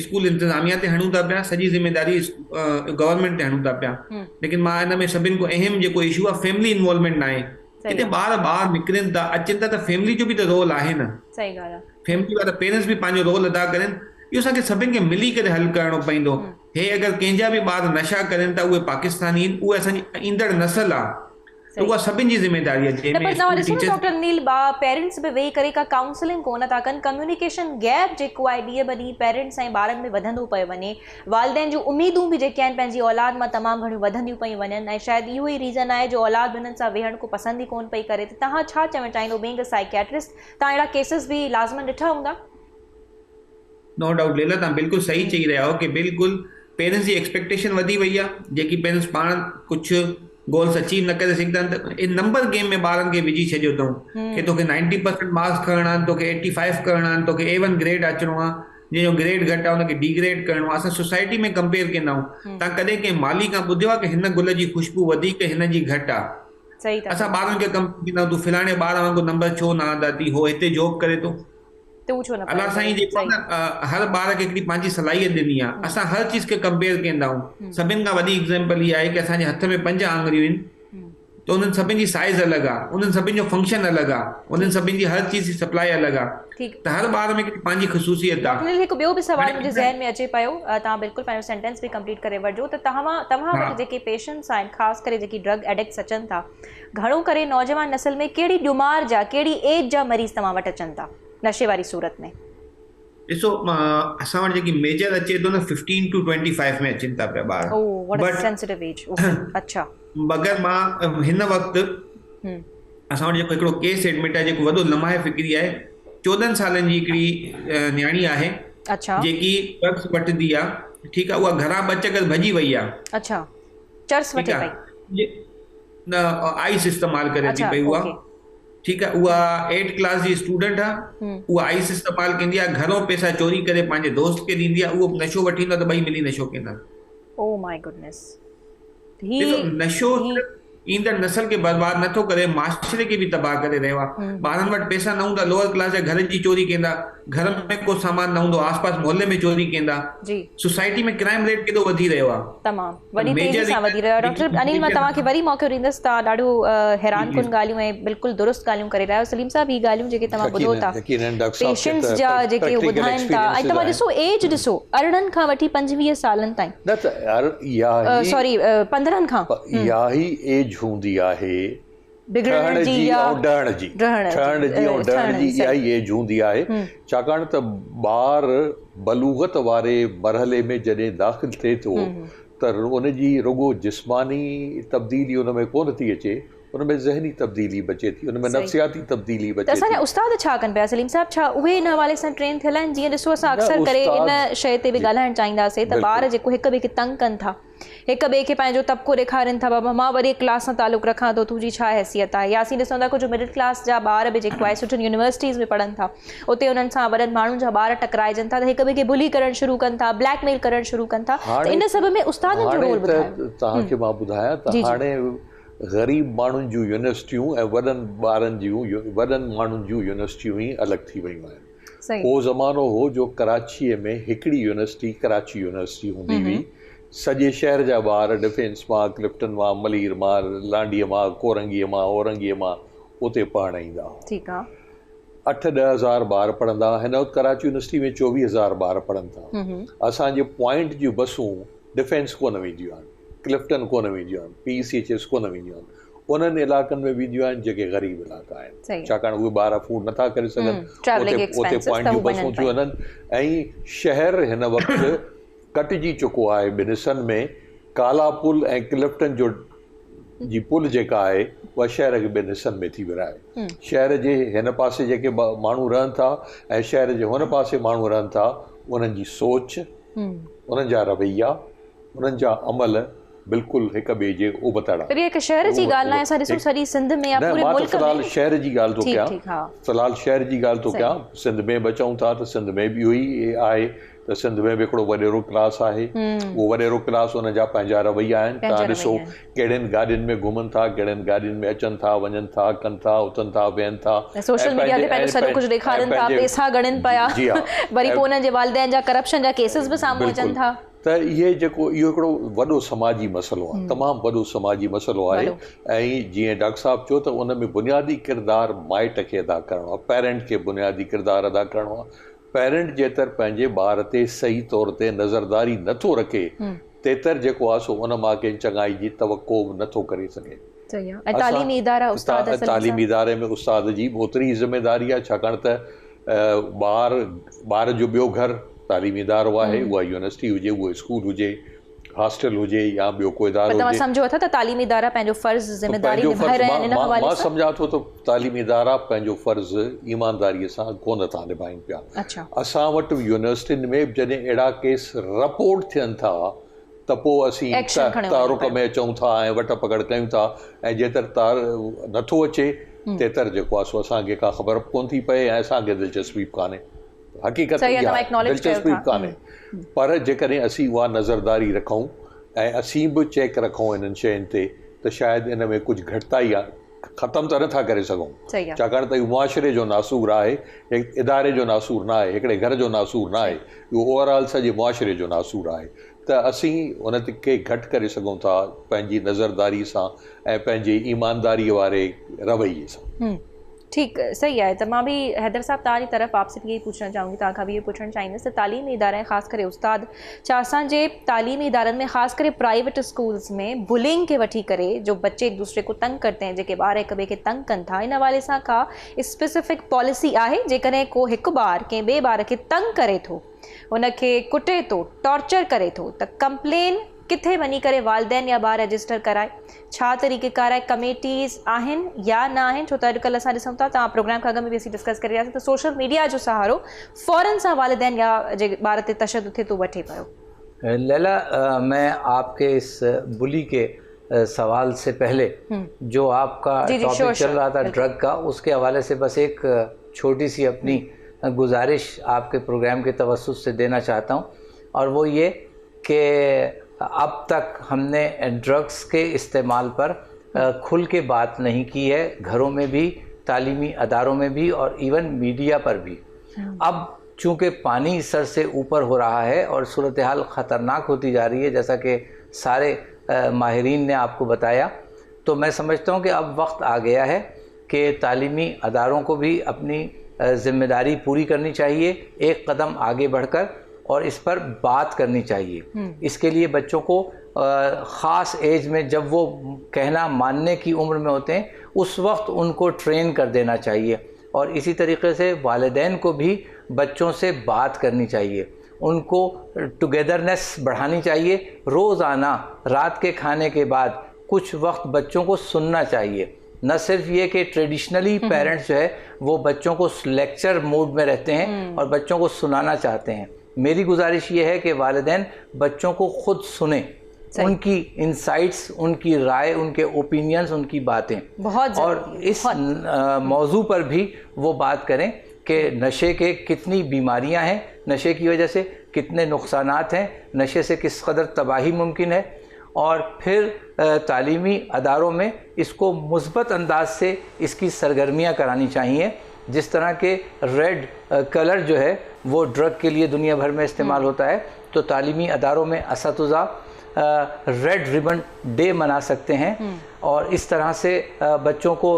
स्कूल इंतज़ामिया ते हणूं था पिया, सॼी ज़िम्मेदारी गवर्नमेंट ते हणूं था पिया, लेकिन मां हिन में सभिनि खां अहम जेको इशू आहे फैमिली इन्वॉल्वमेंट न आहे। हिते ॿार निकिरनि था, अचनि था, त फैमिली जो बि त रोल आहे न। सही ॻाल्हि आहे। फैमिली वारा पेरेंट्स बि पंहिंजो रोल अदा कनि, इहो असांखे सभिनि खे मिली करे हल करणो पवंदो। हे अगरि कंहिंजा बि ॿार नशा करनि था, उहे पाकिस्तानी आहिनि, उहे असांजी ईंदड़ नस्ल आहे, त उहा सभिनि जी ज़िम्मेदारी आहे। डॉक्टर अनिल, पेरेंट्स बि वेही करे का काउंसलिंग कोन था कनि, कम्युनिकेशन गैप जेको आहे ॾींहुं ब ॾींहुं पेरेंट्स ऐं ॿारनि में वधंदो पियो वञे, वालिदैन जूं उमेदूं बि जेके आहिनि पंहिंजी औलाद मां तमामु घणियूं वधंदियूं पयूं वञनि, ऐं शायदि इहो ई रीज़न आहे जो औलाद हुननि सां वेहण को पसंदि ई कोन पई करे। त तव्हां छा चवणु चाहींदो, बीइंग अ साइकियाट्रिस्ट, तव्हां अहिड़ा केसिस बि लाज़मन ॾिठा हूंदा? नो डाउट लेला, तव्हां बिल्कुलु सही चई रहिया हो कि बिल्कुलु पेरेंट्स जी एक्सपेक्टेशन वधी वई आहे, जेकी पेरेंट्स पाण कुझु गोल्स अचीव न करे सघंदा आहिनि, त इन नंबर गेम में ॿारनि खे विझी छॾियो अथऊं कि तोखे 90% मार्क्स खणणा आहिनि, तोखे 85 करणा आहिनि, तोखे A1 ग्रेड अचिणो आहे, जंहिंजो ग्रेड घटि आहे हुनखे डी ग्रेड करिणो आहे। असां सोसाइटी में कंपेयर कंदा आहियूं। तव्हां कॾहिं कंहिं माली खां ॿुधियो आहे कि हिन गुल जी ख़ुशबू वधीक हिन जी घटि आहे? असां ॿारनि खे कंपेयर कंदा आहियूं, तूं फलाणे ॿार वांगुरु नंबर छो न आंदा थी, हो हिते जॉब करे थो, अलाह साईं जेको आहे न, हर ॿार खे हिकिड़ी पंहिंजी सलाहियत ॾिनी आहे। असां हर चीज़ खे कंपेयर कंदा आहियूं। सभिनि खां वॾी एग्ज़ाम्पल इहा आहे कि असांजे हथ में 5 आङुरियूं आहिनि, त उन्हनि सभिनि जी साइज़ अलॻि आहे, उन्हनि सभिनि जो फंक्शन अलॻि आहे, उन्हनि सभिनि जी हर चीज़ जी सप्लाई अलॻि आहे, त हर ॿार में हिकिड़ी पंहिंजी ख़ुशूसियत आहे। हिकु ॿियो बि सुवाल मुंहिंजे ज़हन में अचे पियो, तव्हां बिल्कुलु पंहिंजो सेंटेंस बि कंप्लीट करे वठिजो, त तव्हां वटि जेके पेशेंट्स आहिनि, ख़ासि करे जेकी ड्रग एडिक्ट्स अचनि था, घणो करे नौजवान नस्ल में कहिड़ी ॼुमार जा, कहिड़ी एज जा मरीज़ तव्हां वटि अचनि था नशे वारी सूरत में? ॾिसो, असां वटि जेकी मेजर अचे थो न 15 to 25 में अचनि था पिया ॿार। अच्छा, मगर मां हिन वक़्तु असां वटि जेको हिकिड़ो केस एडमिट आहे, जेको वॾो लम्हाए फ़िक्री आहे, 14 सालनि जी हिकिड़ी न्याणी आहे जेकी ड्रग्स वठंदी आहे, ठीकु आहे, उहा घरां 2 चकर भॼी वई आहे। अच्छा, चर्स वठे पई न, आइस इस्तेमालु करे थी पई उहा, ठीकु आहे, उहा 8th क्लास जी स्टूडेंट आहे, उहा आइस इस्तेमालु कंदी आहे, घरों पैसा चोरी करे पंहिंजे दोस्त खे ॾींदी आहे, उहो नशो वठी ईंदो आहे, त ॿई मिली नशो कंदा। Oh my goodness. नशो ईंदड़ नस्ल खे बर्बाद नथो करे, माशरे खे बि तबाह करे रहियो आहे। ॿारनि वटि पैसा न हूंदा, लोअर क्लास जा घर जी चोरी कंदा, घर में को सामान न हूंदो, आस पास मोहल्ले में चोरी कंदा, सोसाइटी में क्राइम रेट केॾो वधी रहियो आहे, तमामु वॾी तेज़ी सां वधी रहियो आहे। डॉक्टर अनिल, मां तव्हांखे वरी मौक़ो ॾींदसि, तव्हां ॾाढो हैरान कुन ॻाल्हियूं ऐं बिल्कुलु दुरुस्त ॻाल्हियूं करे रहिया आहियो। सलीम साहब, ही ॻाल्हियूं जेके तव्हां ॿुधो था पेशेंट्स जा जेके ॿुधाइनि था, ऐं तव्हां ॾिसो एज ॾिसो, 18 खां वठी 25 सालनि ताईं, सॉरी 15 खां, इहा ई एज हूंदी आहे ठहण जी ऐं ॾहण जी, इहा ई एज हूंदी आहे, छाकाणि त ॿार बलूगत वारे मरहले में जॾहिं दाख़िल थिए थो, त उनजी रुगो जिस्मानी तब्दीली उन में कोन थी अचे, उन में ज़हनी तब्दीली बचे थी, उन में नफ़्सियाती तब्दीली बचे थी। असांजा उस्ताद छा कनि पिया सलीम साहब, छा उहे इन हवाले सां ट्रेन थियल आहिनि? जीअं ॾिसो असां अक्सर करे इन शइ ते बि ॻाल्हाइणु चाहींदासीं त ॿार जेको हिक ॿिए खे तंग कनि था, हिक ॿिए खे पंहिंजो तबिको ॾेखारीनि था, बाबा मां वरी क्लास सां तालुक़ु रखां थो, तुंहिंजी छा हैसियत आहे। या असीं ॾिसूं था कुझु मिडिल क्लास जा ॿार बि जेको आहे सुठियुनि यूनिवर्सिटीज़ में पढ़नि था, उते उन्हनि सां वॾनि माण्हुनि जा ॿार टकराइजनि था त हिक ॿिए खे बुली करणु शुरू कनि था, ब्लैकमेल करणु शुरू कनि था। त इन सभ में उस्तादनि जो रोल ॿुधायो। तव्हांखे मां ॿुधायां त हाणे ग़रीब माण्हुनि जूं यूनिवर्सिटियूं ऐं वॾनि ॿारनि जूं वॾनि माण्हुनि जूं यूनिवर्सिटियूं ई अलॻि थी वियूं आहिनि। को ज़मानो हो जो कराचीअ में हिकिड़ी यूनिवर्सिटी कराची यूनिवर्सिटी हूंदी हुई, सॼे शहर जा ॿार डिफेंस मां, क्लिफ्टन मां, मलीर मां, लांडीअ मां, कोरंगीअ मां, औरंगीअ मां उते पढ़णु ईंदा हुआ। ठीकु आहे। 8-10 हज़ार ॿार पढ़ंदा। हिन वक़्तु कराची यूनिवर्सिटी में 24,000 ॿार पढ़नि था। असांजे पॉइंट जूं बसूं डिफेंस कोन वेंदियूं आहिनि, क्लिफ्टन कोन वेंदियूं आहिनि, PECHS कोन वेंदियूं आहिनि, उन्हनि इलाइक़नि में वेंदियूं आहिनि जेके ग़रीब इलाइक़ा आहिनि, छाकाणि उहे ॿार अफोर्ड नथा करे सघनि, उते पॉइंट जूं बसूं थियूं वञनि। ऐं शहर हिन वक़्तु कटिजी चुको आहे ॿिनि हिसनि में। काला पुल ऐं क्लिफ्टन जो जी पुल जेका आहे उहा शहर खे ॿिनि हिसनि में थी विराए। शहर जे हिन पासे जेके माण्हू रहनि था ऐं शहर जे हुन पासे माण्हू रहनि था, उन्हनि जी सोच, उन्हनि जा रवैया, उन्हनि जा अमल बिल्कुलु हिक ॿिए जे उबतड़ आहे। पर हिकु शहर जी ॻाल्हि न आहे, असां ॾिसूं सॼी सिंध में या पूरे मुल्क में। फ़िलहाल शहर जी ॻाल्हि थो कयां, फ़िलहाल शहर जी ॻाल्हि थो कयां। सिंध में बि अचूं था त सिंध में बि इहो ई आहे त सिंध में बि हिकिड़ो वॾेरो क्लास आहे। उहो वॾेरो क्लास उन जा पंहिंजा रवैया आहिनि। तव्हां ॾिसो कहिड़ियुनि गाॾियुनि में घुमनि था, कहिड़ियुनि गाॾियुनि में अचनि था, वञनि था, कनि था, उथनि था, वेहनि था, सोशल मीडिया ते पंहिंजो सॼो कुझु ॾेखारनि था, पैसा ॻणनि पिया, वरी पोइ उन्हनि जे वालिदैन जा करप्शन जा केसिस बि साम्हूं अचनि था। त इहो हिकिड़ो वॾो समाजी मसइलो आहे, तमामु वॾो समाजी मसइलो आहे। ऐं जीअं डॉक्टर साहब चयो त उन में बुनियादी किरदारु माइट खे अदा करिणो आहे, पेरेंट खे बुनियादी किरदारु अदा करिणो आहे। पेरेंट जेतर पंहिंजे ॿार ते सही तौर ते नज़रदारी नथो रखे, तेतर जेको आहे सो उन मां कंहिं चङाई जी तवक़ो बि नथो करे सघे। तालीमी इदारे में उस्ताद जी बि ओतिरी ज़िमेदारी आहे, छाकाणि त ॿार जो ॿियो घर तालीमी इदारो आहे, उहा यूनिवर्सिटी हुजे, उहो स्कूल हुजे, हॉस्टल हुजे या ॿियो को इदारो हुजे। तव्हां सम्झो था त तालीमी इदारा पंहिंजो फ़र्ज़ ज़िमेदारी निभाए रहिया आहिनि इन हवाले सां? मां सम्झां थो त तालीमी इदारा पंहिंजो फ़र्ज़ ईमानदारीअ सां कोन था निभाइनि पिया। असां वटि यूनिवर्सिटियुनि में जॾहिं अहिड़ा केस रिपोर्ट थियनि था त पोइ असीं तारुक में अचूं था ऐं वट पकड़ कयूं था, ऐं जेतर तार नथो अचे तेतर जेको आहे सो असांखे का ख़बर कोन थी पए ऐं असांखे दिलचस्पी कान्हे। हक़ीक़त दिलचस्पी कान्हे, पर जेकॾहिं असीं उहा नज़रदारी रखूं ऐं असीं बि चेक रखूं इन्हनि शयुनि ते, त शायदि इन में कुझु घटिताई आहे, ख़तमु त नथा करे सघूं, छाकाणि त इहो मुआशिरे जो नासूर आहे, इदारे जो नासूर न आहे, हिकिड़े घर जो नासूर न आहे, इहो ओवरऑल सॼे मुआशिरे जो नासूर आहे। त असीं उन ते के घटि करे सघूं था पंहिंजी नज़रदारी सां ऐं पंहिंजी ईमानदारीअ वारे रवैये सां। ठीक सही है। तो मां भी हैदर साहब तव्हांजी तरफ़ आपसे भी यही पूछना चाहूँगी, तव्हां खां भी ये पुछणु चाहींदसि त तालीमी इदारा ख़ासि करे उस्ताद छा असांजे तालीमी इदारनि में ख़ासि करे प्राइवेट स्कूल्स में बुलिंग के वठी करे जो बच्चे एक दूसरे को तंग करते हैं, जेके ॿार हिक ॿिए खे तंग कनि था, इन हवाले सां का स्पेसिफिक पॉलिसी आहे? जेकॾहिं को हिकु ॿार कंहिं ॿिए ॿार खे तंग करे थो, उनखे कुटे थो, टॉर्चर करे थो, त कंप्लेन किथे वञी करे वालिदैन या ॿार रजिस्टर कराए? छा तरीक़ेकार आहे? कमेटीज़ आहिनि या न आहिनि? छो त अॼुकल्ह असां ॾिसूं था, तव्हां प्रोग्राम खां अॻु में बि असीं डिस्कस करे रहियासीं त सोशल मीडिया जो सहारो फ़ौरन सां वालिदैन या जे ॿार ते तशद्दुद थिए थो वठे पियो। लैला, मैं आपके इस बुली के सवाल से पहले जो आपका टॉपिक चल रहा था ड्रग का, उसके हवाले से बस एक छोटी सी अपनी गुजारिश आपके प्रोग्राम के तवस्सुत से देना चाहता हूँ, और वो ये कि अब तक हमने ड्रग्स के इस्तेमाल पर खुल के बात नहीं की है, घरों में भी, तालीमी अदारों में भी और इवन मीडिया पर भी। अब चूँकि पानी सर से ऊपर हो रहा है और सूरत हाल ख़तरनाक होती जा रही है, जैसा कि सारे माहिरीन ने आपको बताया, तो मैं समझता हूँ कि अब वक्त आ गया है कि तालीमी अदारों को भी अपनी ज़िम्मेदारी पूरी करनी चाहिए, एक कदम आगे बढ़कर, और इस पर बात करनी चाहिए। इसके लिए बच्चों को ख़ास एज में, जब वो कहना मानने की उम्र में होते हैं, उस वक्त उनको ट्रेन कर देना चाहिए। और इसी तरीके से वालिदैन को भी बच्चों से बात करनी चाहिए, उनको टुगेदरनेस बढ़ानी चाहिए। रोज़ाना रात के खाने के बाद کچھ وقت بچوں کو سننا چاہیے. نہ صرف یہ کہ ٹریڈیشنلی پیرنٹس جو ہے وہ بچوں کو لیکچر موڈ میں رہتے ہیں اور بچوں کو سنانا چاہتے ہیں. میری گزارش یہ ہے کہ والدین بچوں کو خود سنیں, ان کی انسائٹس, ان کی رائے, ان کے اوپینینز, ان کی باتیں, اور اس موضوع پر بھی وہ بات کریں کہ نشے کے کتنی بیماریاں ہیں, نشے کی وجہ سے کتنے نقصانات ہیں, نشے سے کس قدر تباہی ممکن ہے, اور پھر تعلیمی اداروں میں اس کو مثبت انداز سے اس کی سرگرمیاں کرانی چاہیے. جس طرح کہ ریڈ کلر جو ہے وہ ڈرگ کے لیے دنیا بھر میں استعمال ہوتا ہے, تو تعلیمی اداروں میں اساتذہ ریڈ ریبن ڈے منا سکتے ہیں اور اس طرح سے بچوں کو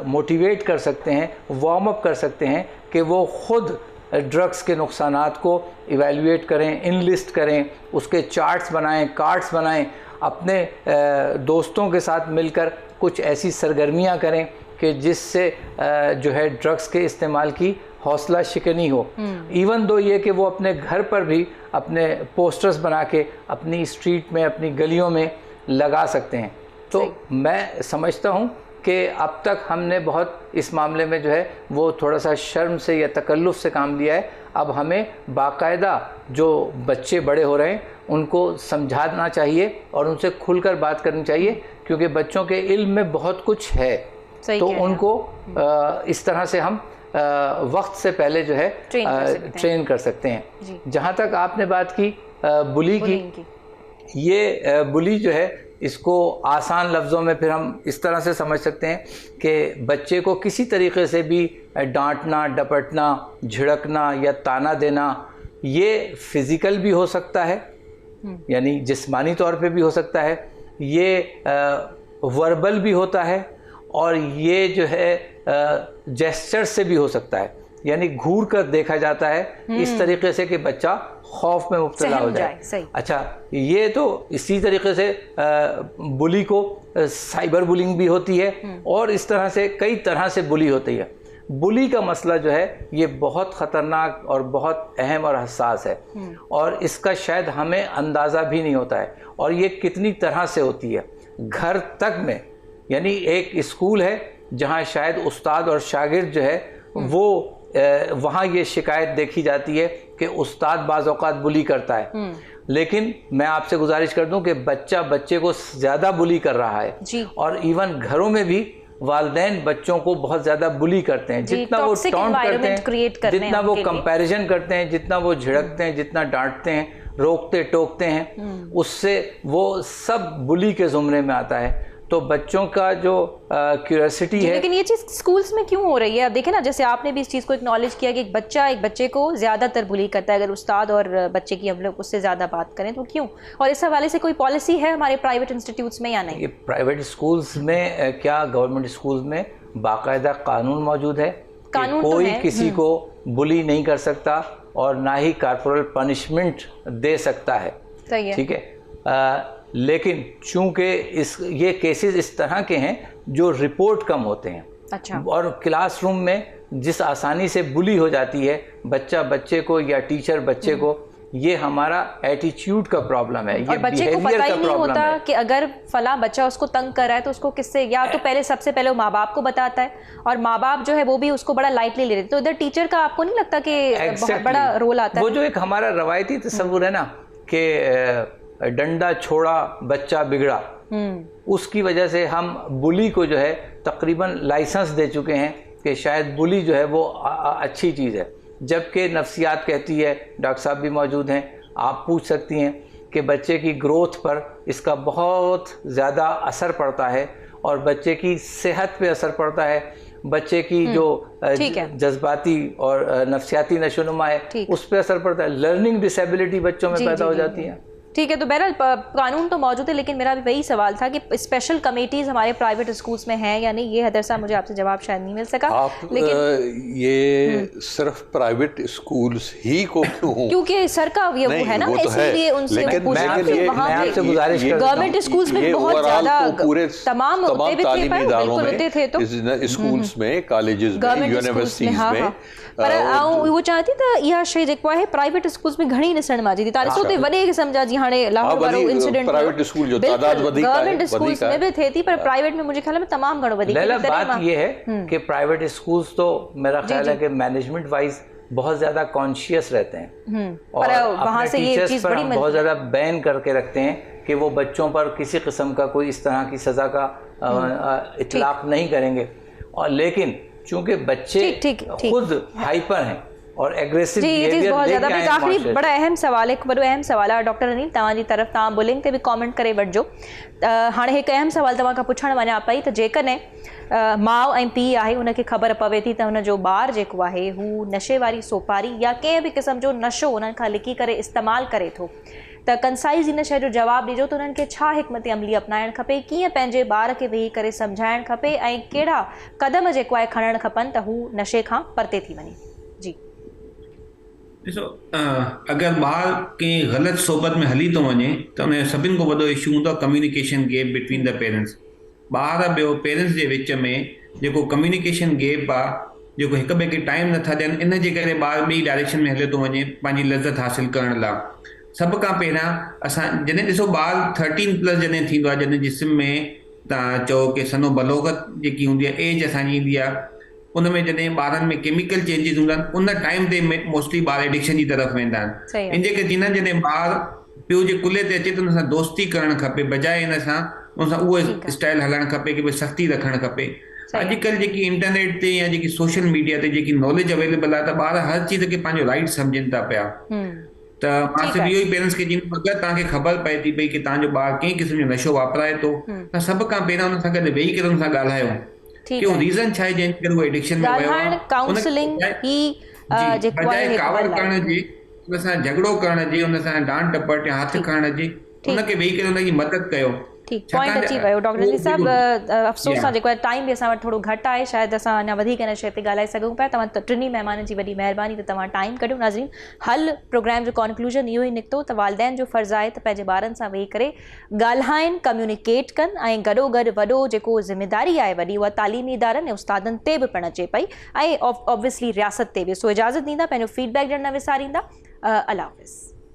موٹیویٹ کر سکتے ہیں, وارم اپ کر سکتے ہیں کہ وہ خود ڈرگس کے نقصانات کو ایویلویٹ کریں, انلسٹ کریں, اس کے چارٹس بنائیں, کارڈس بنائیں, اپنے دوستوں کے ساتھ مل کر کچھ ایسی سرگرمیاں کریں کہ جس سے جو ہے ڈرگس کے استعمال کی حوصلہ شکنی ہو. ایون دو یہ کہ وہ اپنے گھر پر بھی اپنے پوسٹرز بنا کے اپنی اسٹریٹ میں, اپنی گلیوں میں لگا سکتے ہیں. تو میں سمجھتا ہوں کہ اب تک ہم نے بہت اس معاملے میں جو ہے وہ تھوڑا سا شرم سے یا تکلف سے کام لیا ہے. اب ہمیں باقاعدہ جو بچے بڑے ہو رہے ہیں ان کو سمجھانا چاہیے اور ان سے کھل کر بات کرنی چاہیے, کیونکہ بچوں کے علم میں بہت کچھ ہے, تو ان کو اس طرح سے ہم وقت سے پہلے جو ہے ٹرین کر سکتے ہیں. جہاں تک آپ نے بات کی بلی کی, یہ بلی جو ہے اس کو آسان لفظوں میں پھر ہم اس طرح سے سمجھ سکتے ہیں کہ بچے کو کسی طریقے سے بھی ڈانٹنا, ڈپٹنا, جھڑکنا یا تانا دینا, یہ فزیکل بھی ہو سکتا ہے, یعنی جسمانی طور پہ بھی ہو سکتا ہے, یہ وربل بھی ہوتا ہے, اور یہ جو ہے جیسچر سے بھی ہو سکتا ہے, یعنی گھور کر دیکھا جاتا ہے اس طریقے سے کہ بچہ خوف میں مبتلا ہو جائے. اچھا, یہ تو اسی طریقے سے بلی کو سائبر بلنگ بھی ہوتی ہے, اور اس طرح سے کئی طرح سے بلی ہوتی ہے. بلی کا مسئلہ جو ہے یہ بہت خطرناک اور بہت اہم اور حساس ہے, اور اس کا شاید ہمیں اندازہ بھی نہیں ہوتا ہے, اور یہ کتنی طرح سے ہوتی ہے. گھر تک میں, یعنی ایک اسکول ہے جہاں شاید استاد اور شاگرد جو ہے وہ وہاں یہ شکایت دیکھی جاتی ہے کہ استاد بعض اوقات بلی کرتا ہے, لیکن میں آپ سے گزارش کر دوں کہ بچہ بچے کو زیادہ بلی کر رہا ہے, اور ایون گھروں میں بھی والدین بچوں کو بہت زیادہ بلی کرتے ہیں. جتنا وہ ٹونٹ کرتے ہیں, جتنا وہ کمپیریزن کرتے ہیں, جتنا وہ جھڑکتے ہیں, جتنا ڈانٹتے ہیں, روکتے ٹوکتے ہیں, اس سے وہ سب بلی کے زمرے میں آتا ہے. تو بچوں کا جو کیوریوسٹی ہے, لیکن یہ چیز اسکولس میں کیوں ہو رہی ہے؟ اب دیکھیں نا, جیسے آپ نے بھی اس چیز کو اکنالج کیا کہ ایک بچے کو زیادہ تر بلی کرتا ہے, اگر استاد اور بچے کی ہم لوگ اس سے زیادہ بات کریں تو کیوں؟ اور اس حوالے سے کوئی پالیسی ہے ہمارے پرائیویٹ انسٹیٹیوٹس میں یا نہیں؟ یہ پرائیویٹ اسکولس میں کیا گورنمنٹ اسکولس میں باقاعدہ قانون موجود ہے کہ کوئی کسی کو بلی نہیں کر سکتا اور نہ ہی کارپورل پنشمنٹ دے سکتا ہے. ٹھیک ہے, لیکن چونکہ یہ کیسز اس طرح کے ہیں جو رپورٹ کم ہوتے ہیں. اچھا. اور کلاس روم میں جس آسانی سے بلی ہو جاتی ہے بچہ بچے کو یا ٹیچر بچے کو, یہ ہمارا ایٹیچیوڈ کا پرابلم ہے, اور بچے کو پتہ ہی نہیں ہوتا کہ اگر فلاں بچہ اس کو تنگ کر رہا ہے تو اس کو کس سے, یا تو پہلے سب سے پہلے وہ ماں باپ کو بتاتا ہے, اور ماں باپ جو ہے وہ بھی اس کو بڑا لائٹلی لے رہے. تو ادھر ٹیچر کا آپ کو نہیں لگتا کہ بہت بڑا رول آتا ہے؟ وہ جو ایک ہمارا روایتی تصور ہے نا کہ ڈنڈا چھوڑا بچہ بگڑا, اس کی وجہ سے ہم بلی کو جو ہے تقریباً لائسنس دے چکے ہیں کہ شاید بلی جو ہے وہ اچھی چیز ہے, جبکہ نفسیات کہتی ہے, ڈاکٹر صاحب بھی موجود ہیں, آپ پوچھ سکتی ہیں کہ بچے کی گروتھ پر اس کا بہت زیادہ اثر پڑتا ہے, اور بچے کی صحت پہ اثر پڑتا ہے, بچے کی جو جذباتی اور نفسیاتی نشو و نما ہے اس پہ اثر پڑتا ہے, لرننگ ڈسیبلٹی بچوں میں پیدا ہو جاتی ہے. ٹھیک ہے, تو بہرحال قانون تو موجود ہے, لیکن میرا بھی وہی سوال تھا کہ اسپیشل کمیٹیز ہمارے پرائیویٹ اسکولس میں ہیں یا نہیں. یہ حیدر صاحب مجھے آپ سے جواب شاید نہیں مل سکا. لیکن یہ صرف پرائیویٹ اسکولس ہی کو کیوں ہوں, کیونکہ سر کا یہ وہ ہے نا, اس لیے ان سے گورنمنٹ اسکولس میں بہت زیادہ تمام تعلیمی اداروں میں, اسکولس میں, کالجز میں, یونیورسٹیز میں, पर वो चाहती त इहा शइ जेको आहे प्राइवेट स्कूल्स में घणी ॾिसण में अचे थी. तारीख़ ते वॾे क़िस्म जा, जीअं हाणे लाहौर वारो इंसिडेंट प्राइवेट स्कूल जो तादाद वधीक आहे, गवर्नमेंट स्कूल्स में भी थिए थी पर प्राइवेट में मुझे ख्याल में तमाम घणो वधीक लैला बात ये है कि प्राइवेट स्कूल्स तो मेरा ख्याल है कि मैनेजमेंट वाइज बहुत ज्यादा कॉन्शियस रहते हैं और वहाँ से ये चीज बड़ी बहुत ज्यादा बैन करके रखते हैं कि वो बच्चों पर किसी किस्म का कोई इस तरह की सजा का इतलाक नहीं करेंगे। और लेकिन चूंकि बच्चे खुद हाइपर हैं और एग्रेसिव ये चीज़ बहुत ज़्यादा एक आखिरी बड़ा अहम सवाल है, बड़ो अहम सवाल है डॉक्टर अनिल तव्हांजी तरफ़ तव्हां बुलिंग ते भी कॉमेंट करे वठिजो। हाणे हिकु अहम सवाल तव्हां खां पुछण वञा पई त जेकॾहिं माउ ऐं पीउ आहे उनखे ख़बर पवे थी त हुनजो ॿारु जेको आहे हू नशे वारी सोपारी या कंहिं बि क़िस्म जो नशो उन्हनि खां लिकी करे इस्तेमालु करे थो त कंसाइज़ इन शइ जो जवाबु ॾिजो त उन्हनि खे छा हिकमत अमली अपनाइणु खपे, कीअं पंहिंजे ॿार खे वेही करे सम्झाइणु खपे ऐं कहिड़ा क़दम जेको आहे खणणु खपनि त हू नशे खां परते थी वञे। जी ॾिसो, अगरि ॿारु कंहिं ग़लति सोबत में हली थो वञे त उनजो सभिनि खां वॾो इशू हूंदो आहे communication gap between the parents. ॿार ॿियो पेरेंट्स जे विच में जेको कम्युनिकेशन गैप आहे, जेको हिक ॿिए खे टाइम नथा ॾियनि, इन जे करे ॿारु ॿी डायरेक्शन में हले थो वञे पंहिंजी लज़त हासिलु करण लाइ। सभ खां पहिरियां असां जॾहिं ॾिसो ॿारु 13+ जॾहिं थींदो आहे, जॾहिं जिस्म में तव्हां चओ कि सनो बलोगत जेकी हूंदी आहे, एज असांजी ईंदी आहे, उन में जॾहिं ॿारनि में केमिकल चेंजिस हूंदा आहिनि उन टाइम ते मोस्टली ॿार एडिक्शन जी तरफ़ वेंदा आहिनि। इन जे करे थींदा आहिनि जॾहिं ॿारु पियो जे कुल्हे ते अचे त हुन सां दोस्ती करणु खपे, बजाए हिन सां उन सां उहो स्टाइल हलणु खपे कि भई सख़्ती रखणु खपे। अॼुकल्ह जेकी इंटरनेट ते या जेकी सोशल मीडिया ते जेकी नॉलेज अवेलेबल आहे त ॿार हर चीज़ खे पंहिंजो राइट सम्झनि था पिया। त मां सिर्फ़ु इहो ई पेरेंट्स खे चईंदुमि, अगरि तव्हांखे ख़बर पए थी पई कि तव्हांजो ॿारु कंहिं क़िस्म जो नशो वापराए थो त सभ खां पहिरियां हुन सां गॾु वेही करे हुन सां ॻाल्हायो कि उहो रीज़न छा आहे जंहिं करे उहो एडिक्शन में वियो आहे। काउंसलिंग ही जेको आहे कावर करण जी, हुन सां झगड़ो करण जी, हुन सां डांट टपट या हथ खणण जी, हुनखे वेही करे हुनजी मदद कयो। ठीक पॉइंट अची वियो डॉक्टर अली साहब। अफ़सोस सां जेको आहे टाइम बि असां वटि थोरो घटि आहे, शायदि असां अञा वधीक हिन शइ ते ॻाल्हाए सघूं पिया। तव्हां टिनी महिमाननि जी वॾी महिरबानी त तव्हां टाइम कढियो। नाज़रीन, हल प्रोग्राम जो कॉन्क्लूजन इहो ई निकितो त वालिदैन जो फ़र्ज़ु आहे त पंहिंजे ॿारनि सां वेही करे ॻाल्हाइनि, कम्युनिकेट कनि ऐं गॾोगॾु वॾो जेको ज़िमेदारी आहे वॾी उहा तालीमी इदारनि ऐं उस्तादनि ते बि पिणु अचे पई ऐं ऑब्वियसली रियासत ते बि। सो इजाज़त ॾींदा, पंहिंजो फीडबैक ॾियणु न विसारींदा। अल्लाह हाफ़िज़।